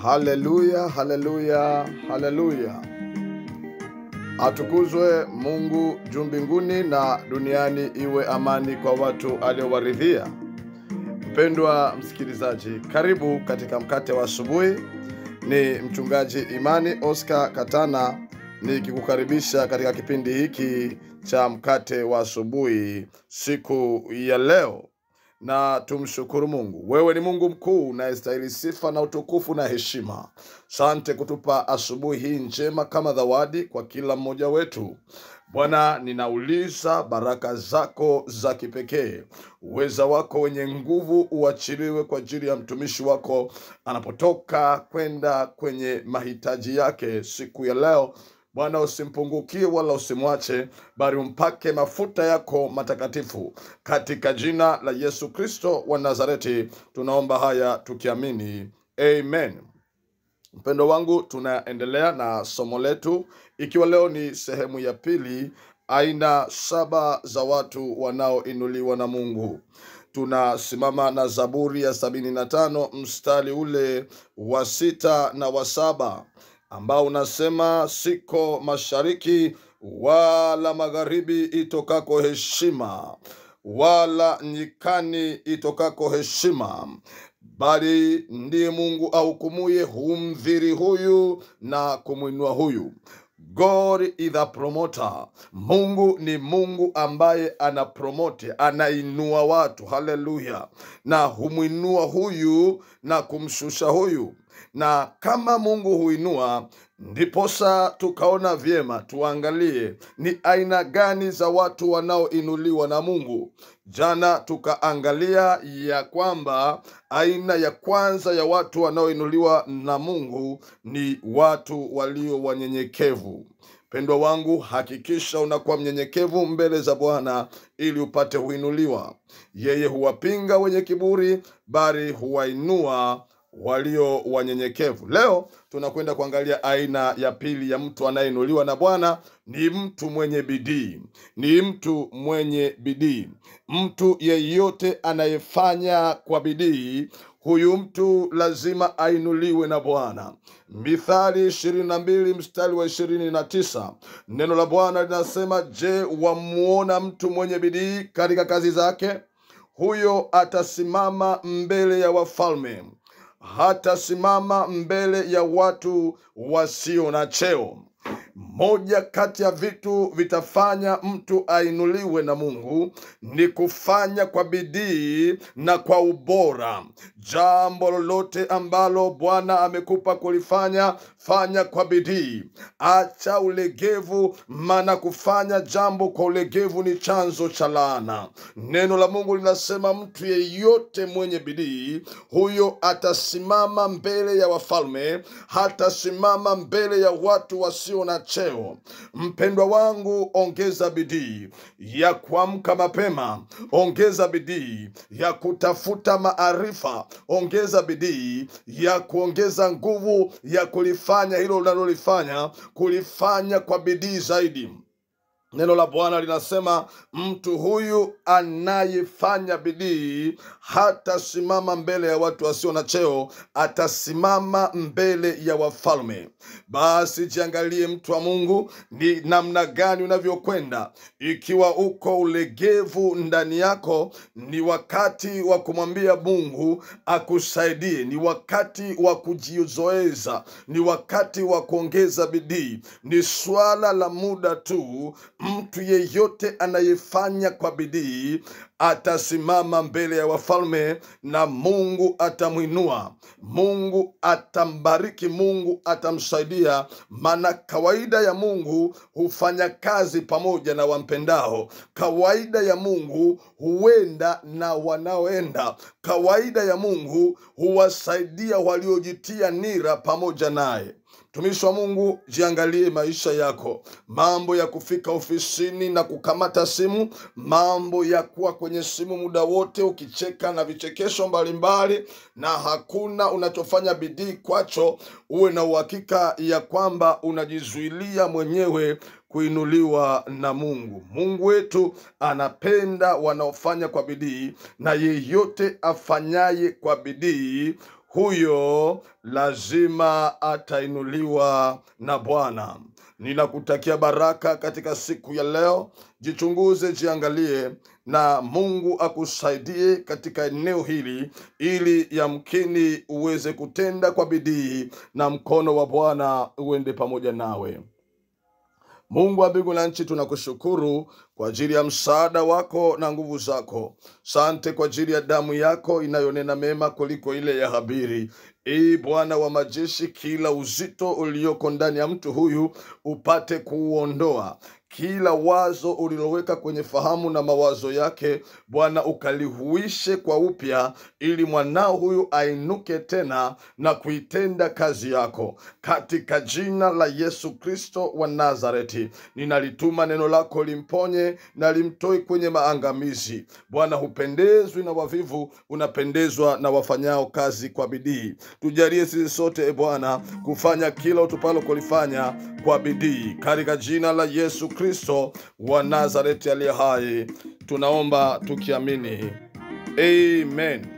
Haleluya, haleluya, haleluya. Atukuzwe Mungu juu mbinguni na duniani iwe amani kwa watu aliowaridhia. Mpendwa msikilizaji, karibu katika mkate wa asubuhi. Ni mchungaji Imani Oscar Katana nikikukaribisha katika kipindi hiki cha mkate wa asubuhi siku ya leo. Na tumshukuru Mungu. Wewe ni Mungu mkuu unayestahili sifa na utukufu na heshima. Asante kutupa asubuhi hii njema kama zawadi kwa kila mmoja wetu. Bwana, ninauliza baraka zako za kipekee, uweza wako wenye nguvu uachiliwe kwa ajili ya mtumishi wako anapotoka kwenda kwenye mahitaji yake siku ya leo. Bwana, usimpungukie wala usimwache, bali umpake mafuta yako matakatifu. Katika jina la Yesu Kristo wa Nazareti tunaomba haya tukiamini. Amen. Mpendo wangu, tunaendelea na somo letu, ikiwa leo ni sehemu ya pili, aina 7 za watu wanaoinuliwa na Mungu. Tunasimama na Zaburi ya 75 mstari ule wa 6 na wa 7, ambao unasema, siko mashariki wala magharibi itokako heshima, wala nyikani itokako heshima, bali ndiye Mungu ahukumuye, humdhiri huyu na kumwinua huyu. God is the promoter. Mungu ni Mungu ambaye anapromote, anainua watu. Haleluya. Na humwinua huyu na kumshusha huyu. Na kama Mungu huinua, ndiposa tukaona vyema tuangalie ni aina gani za watu wanaoinuliwa na Mungu. Jana tukaangalia ya kwamba aina ya kwanza ya watu wanaoinuliwa na Mungu ni watu walio wanyenyekevu. Pendwa wangu, hakikisha unakuwa mnyenyekevu mbele za Bwana ili upate huinuliwa. Yeye huwapinga wenye kiburi, bali huwainua walio wanyenyekevu. Leo tunakwenda kuangalia aina ya pili ya mtu anayeinuliwa na Bwana. Ni mtu mwenye bidii. Ni mtu mwenye bidii. Mtu yeyote anayefanya kwa bidii, huyu mtu lazima ainuliwe na Bwana. Mithali 22 mstari wa 29, neno la Bwana linasema, je, wamuona mtu mwenye bidii katika kazi zake? Huyo atasimama mbele ya wafalme, hatasimama mbele ya watu wasio na cheo. Moja kati ya vitu vitafanya mtu ainuliwe na Mungu ni kufanya kwa bidii na kwa ubora. Jambo lolote ambalo Bwana amekupa kulifanya, fanya kwa bidii. Acha ulegevu, maana kufanya jambo kwa ulegevu ni chanzo cha laana. Neno la Mungu linasema, mtu yeyote mwenye bidii, huyo atasimama mbele ya wafalme, hatasimama mbele ya watu wasio na cheo. Mpendwa wangu, ongeza bidii ya kuamka mapema, ongeza bidii ya kutafuta maarifa, ongeza bidii ya kuongeza nguvu ya kulifanya hilo unalolifanya, kulifanya kwa bidii zaidi. Neno la Bwana linasema, mtu huyu anayefanya bidii hatasimama mbele ya watu wasio na cheo, atasimama mbele ya wafalme. Basi jiangalie, mtu wa Mungu, ni namna gani unavyokwenda. Ikiwa uko ulegevu ndani yako, ni wakati wa kumwambia Mungu akusaidie. Ni wakati wa kujizoeza, ni wakati wa kuongeza bidii. Ni swala la muda tu. Mtu yeyote anayefanya kwa bidii atasimama mbele ya wafalme, na Mungu atamwinua, Mungu atambariki, Mungu atamsaidia. Maana kawaida ya Mungu hufanya kazi pamoja na wampendao. Kawaida ya Mungu huenda na wanaoenda. Kawaida ya Mungu huwasaidia waliojitia nira pamoja naye. Mtumishi wa Mungu, jiangalie maisha yako. Mambo ya kufika ofisini na kukamata simu, mambo ya kuwa kwenye simu muda wote ukicheka na vichekesho mbalimbali, na hakuna unachofanya bidii kwacho, uwe na uhakika ya kwamba unajizuilia mwenyewe kuinuliwa na Mungu. Mungu wetu anapenda wanaofanya kwa bidii, na yeyote afanyaye kwa bidii, huyo lazima atainuliwa na Bwana. Ninakutakia baraka katika siku ya leo. Jichunguze, jiangalie, na Mungu akusaidie katika eneo hili, ili yamkini uweze kutenda kwa bidii na mkono wa Bwana uende pamoja nawe. Mungu wa mbingu na nchi, tunakushukuru kwa ajili ya msaada wako na nguvu zako. Sante kwa ajili ya damu yako inayonena mema kuliko ile ya Habili. Bwana wa majeshi, kila uzito ulioko ndani ya mtu huyu upate kuuondoa. Kila wazo uliloweka kwenye fahamu na mawazo yake, Bwana ukalihuishe kwa upya, ili mwanao huyu ainuke tena na kuitenda kazi yako. Katika jina la Yesu Kristo wa Nazareti, ninalituma neno lako limponye na limtoi kwenye maangamizi. Bwana, hupendezwi na wavivu, unapendezwa na wafanyao kazi kwa bidii. Tujalie sisi sote, Bwana, kufanya kila utupalo kulifanya kwa bidii. Katika jina la Yesu Kristo wa Nazareti aliye hai, tunaomba tukiamini. Amen.